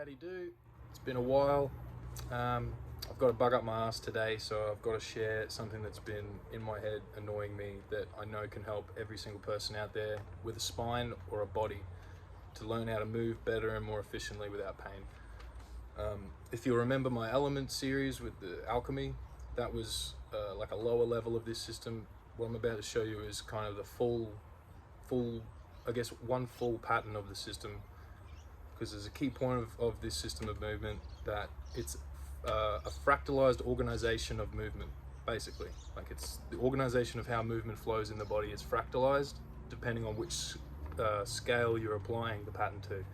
Howdy do. It's been a while. I've got a bug up my ass today, so I've got to share something that's been in my head annoying me that I know can help every single person out there with a spine or a body to learn how to move better and more efficiently without pain. If you remember my element series with the alchemy, that was like a lower level of this system. What I'm about to show you is kind of the full, I guess one full pattern of the system, because there's a key point of this system of movement that it's a fractalized organization of movement, basically. Like, it's the organization of how movement flows in the body is fractalized depending on which scale you're applying the pattern to,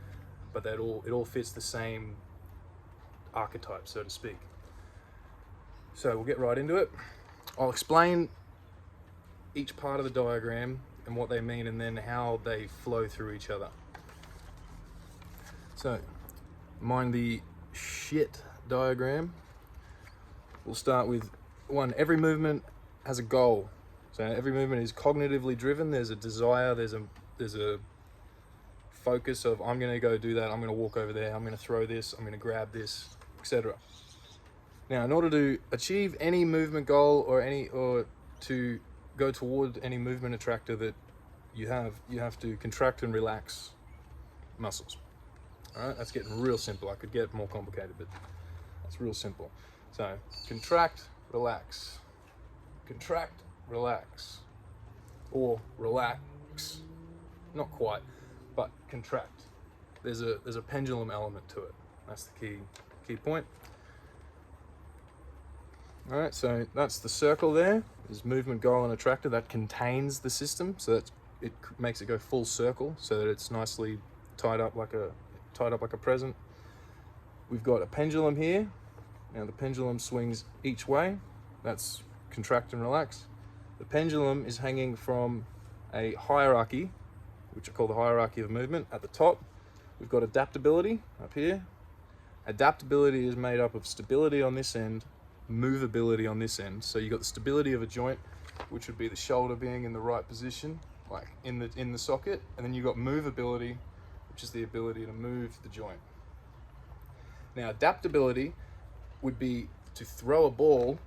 but it all fits the same archetype, so to speak. So we'll get right into it. I'll explain each part of the diagram and what they mean, and then how they flow through each other. So, mind the shit diagram. We'll start with one. Every movement has a goal. So every movement is cognitively driven. There's a desire, there's a focus of, I'm gonna go do that, I'm gonna walk over there, I'm gonna throw this, I'm gonna grab this, etc. Now, in order to achieve any movement goal or to go toward any movement attractor that you have to contract and relax muscles. All right, that's getting real simple. I could get more complicated, but that's real simple. So contract, relax, or relax. Not quite, but contract. There's a pendulum element to it. That's the key point. All right, so that's the circle there. There's movement, goal, and attractor that contains the system. So it makes it go full circle, so that it's nicely tied up like a present. We've got a pendulum here. Now the pendulum swings each way. That's contract and relax. The pendulum is hanging from a hierarchy, which I call the hierarchy of movement. At the top, we've got adaptability up here. Adaptability is made up of stability on this end, movability on this end. So you've got the stability of a joint, which would be the shoulder being in the right position, like in the socket, and then you've got movability, which is the ability to move the joint. Now, adaptability would be to throw a ball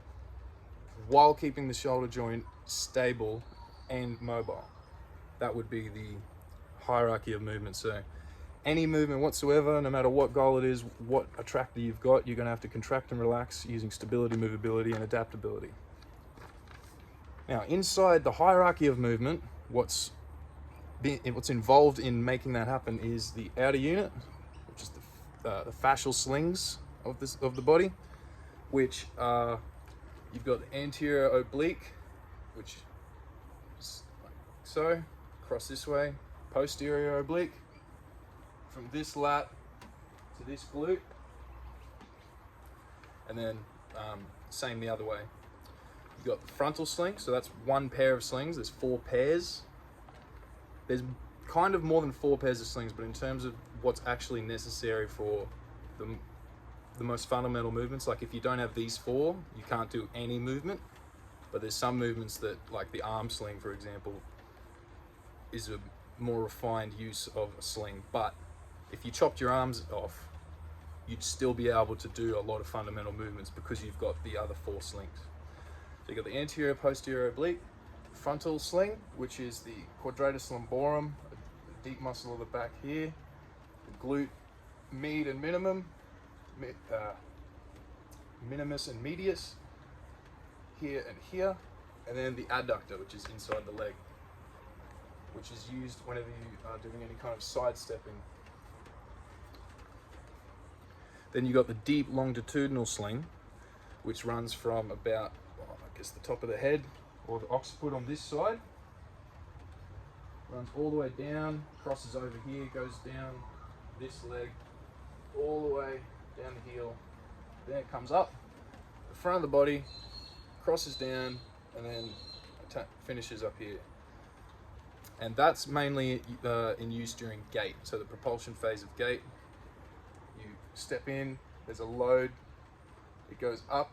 while keeping the shoulder joint stable and mobile. That would be the hierarchy of movement. So any movement whatsoever, no matter what goal it is, what attractor you've got, you're going to have to contract and relax using stability, movability, and adaptability. Now, inside the hierarchy of movement, what's involved in making that happen is the outer unit, which is the fascial slings of the body, which you've got the anterior oblique, which is like so, across this way, posterior oblique, from this lat to this glute, and then same the other way. You've got the frontal sling, so that's one pair of slings. There's 4 pairs. There's kind of more than 4 pairs of slings, but in terms of what's actually necessary for the most fundamental movements, like if you don't have these 4, you can't do any movement. But there's some movements that, like the arm sling, for example, is a more refined use of a sling. But if you chopped your arms off, you'd still be able to do a lot of fundamental movements because you've got the other 4 slings. So you've got the anterior, posterior oblique, frontal sling, which is the quadratus lumborum, the deep muscle of the back here, the glute med and minimum, minimus and medius, here and here, and then the adductor, which is inside the leg, which is used whenever you are doing any kind of sidestepping. Then you've got the deep longitudinal sling, which runs from about, I guess, the top of the head, or the occiput on this side, runs all the way down, crosses over here, goes down this leg, all the way down the heel, then it comes up the front of the body, crosses down, and then finishes up here. And that's mainly in use during gait, so the propulsion phase of gait. You step in, there's a load, it goes up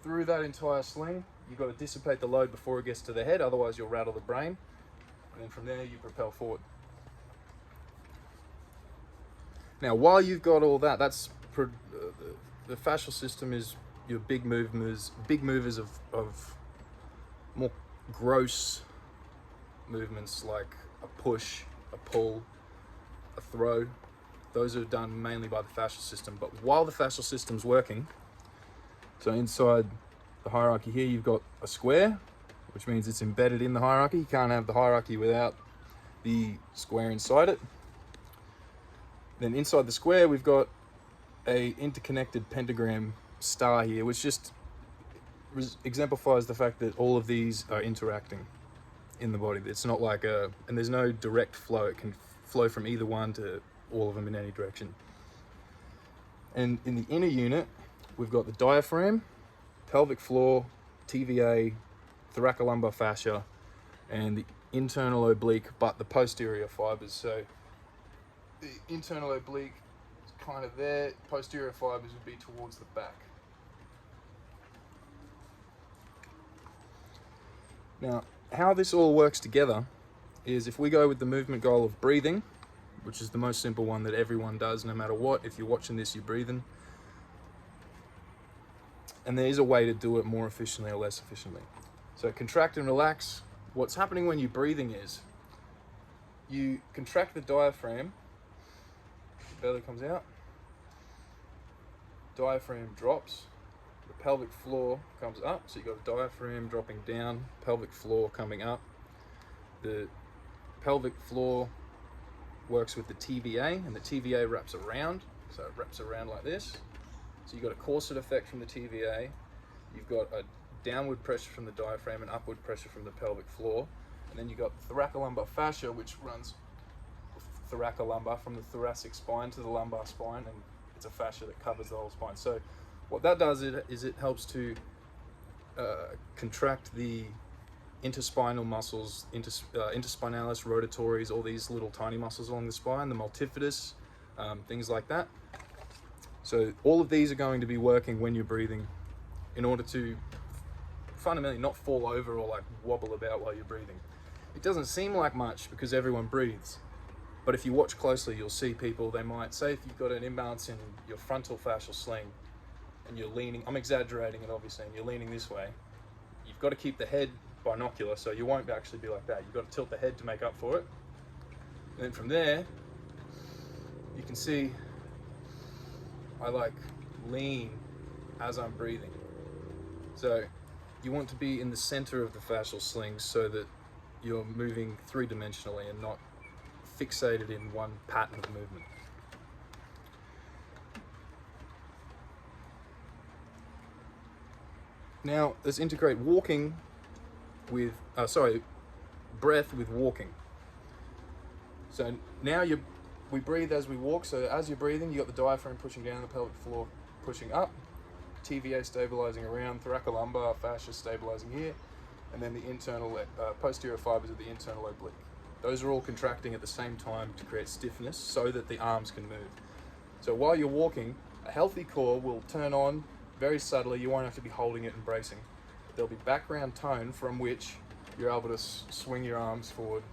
through that entire sling. You've got to dissipate the load before it gets to the head, otherwise you'll rattle the brain, and then from there you propel forward. Now, while you've got all that, the fascial system is your big movers of more gross movements like a push, a pull, a throw. Those are done mainly by the fascial system. But while the fascial system's working, so inside the hierarchy here, you've got a square, which means it's embedded in the hierarchy. You can't have the hierarchy without the square inside it. Then inside the square, we've got a interconnected pentagram star here, which just exemplifies the fact that all of these are interacting in the body. It's not like and there's no direct flow. It can flow from either one to all of them in any direction. And in the inner unit, we've got the diaphragm, pelvic floor, TVA, thoracolumbar fascia, and the internal oblique, but the posterior fibers. So the internal oblique is kind of there, posterior fibers would be towards the back. Now, how this all works together is if we go with the movement goal of breathing, which is the most simple one that everyone does no matter what. If you're watching this, you're breathing. And there is a way to do it more efficiently or less efficiently. So contract and relax. What's happening when you're breathing is you contract the diaphragm, the belly comes out, diaphragm drops, the pelvic floor comes up, so you've got the diaphragm dropping down, pelvic floor coming up. The pelvic floor works with the TVA, and the TVA wraps around, so it wraps around like this. So you've got a corset effect from the TVA, you've got a downward pressure from the diaphragm and upward pressure from the pelvic floor, and then you've got the thoracolumbar fascia, which runs thoracolumbar from the thoracic spine to the lumbar spine, and it's a fascia that covers the whole spine. So what that does is it helps to contract the interspinal muscles, interspinalis, rotatories, all these little tiny muscles along the spine, the multifidus, things like that. So all of these are going to be working when you're breathing in order to fundamentally not fall over or like wobble about while you're breathing. It doesn't seem like much because everyone breathes, but if you watch closely, you'll see people, they might say if you've got an imbalance in your frontal fascial sling and you're leaning, I'm exaggerating it obviously, and you're leaning this way, you've got to keep the head binocular, so you won't actually be like that. You've got to tilt the head to make up for it. And then from there, you can see I like lean as I'm breathing. So you want to be in the center of the fascial sling so that you're moving three-dimensionally and not fixated in one pattern of movement. Now let's integrate walking with, breath with walking. So now we breathe as we walk. So as you're breathing, you got the diaphragm pushing down, the pelvic floor pushing up, TVA stabilizing around, thoracolumbar fascia stabilizing here, and then the internal posterior fibers of the internal oblique. Those are all contracting at the same time to create stiffness so that the arms can move. So while you're walking, a healthy core will turn on very subtly. You won't have to be holding it and bracing. There'll be background tone from which you're able to swing your arms forward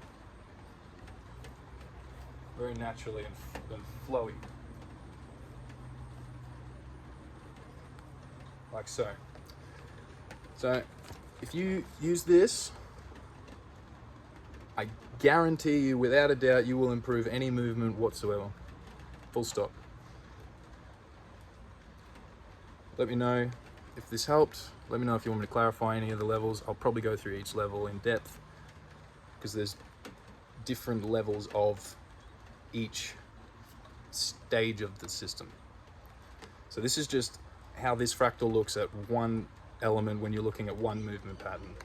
very naturally and flowy. Like so. So if you use this, I guarantee you without a doubt you will improve any movement whatsoever. Full stop. Let me know if this helped. Let me know if you want me to clarify any of the levels. I'll probably go through each level in depth because there's different levels of each stage of the system. So this is just how this fractal looks at one element when you're looking at one movement pattern,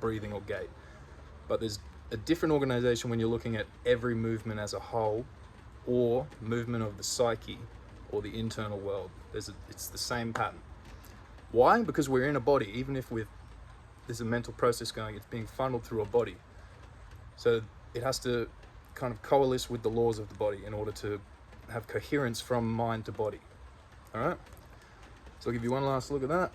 breathing or gait. But there's a different organization when you're looking at every movement as a whole, or movement of the psyche or the internal world. It's the same pattern. Why? Because we're in a body. Even if there's a mental process going, it's being funneled through a body. So it has to kind of coalesce with the laws of the body in order to have coherence from mind to body. All right? So I'll give you one last look at that.